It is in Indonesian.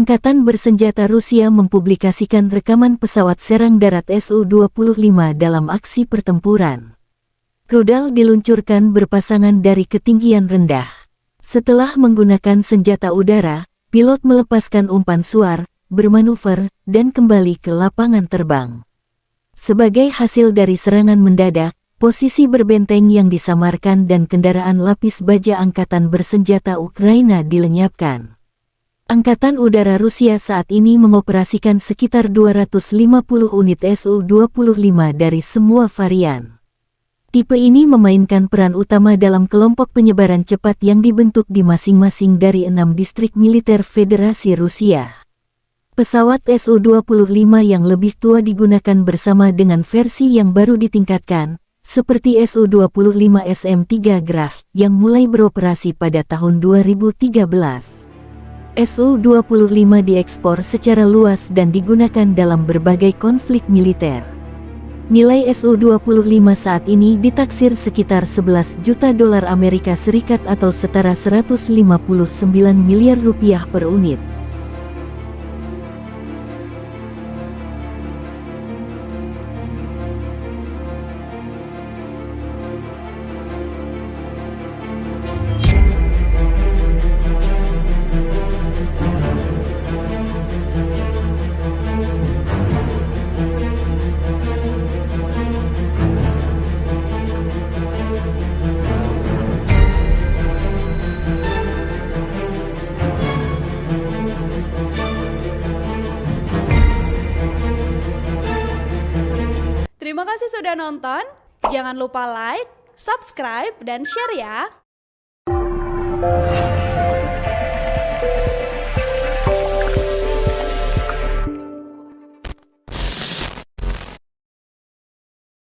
Angkatan Bersenjata Rusia mempublikasikan rekaman pesawat serang darat Su-25 dalam aksi pertempuran. Rudal diluncurkan berpasangan dari ketinggian rendah. Setelah menggunakan senjata udara, pilot melepaskan umpan suar, bermanuver, dan kembali ke lapangan terbang. Sebagai hasil dari serangan mendadak, posisi berbenteng yang disamarkan dan kendaraan lapis baja Angkatan Bersenjata Ukraina dilenyapkan. Angkatan Udara Rusia saat ini mengoperasikan sekitar 250 unit Su-25 dari semua varian. Tipe ini memainkan peran utama dalam kelompok penyebaran cepat yang dibentuk di masing-masing dari 6 distrik militer Federasi Rusia. Pesawat Su-25 yang lebih tua digunakan bersama dengan versi yang baru ditingkatkan, seperti Su-25 SM-3 Graf yang mulai beroperasi pada tahun 2013. Su-25 diekspor secara luas dan digunakan dalam berbagai konflik militer. Nilai Su-25 saat ini ditaksir sekitar 11 juta dolar Amerika Serikat atau setara 159 miliar rupiah per unit. Terima kasih sudah nonton. Jangan lupa like, subscribe, dan share ya.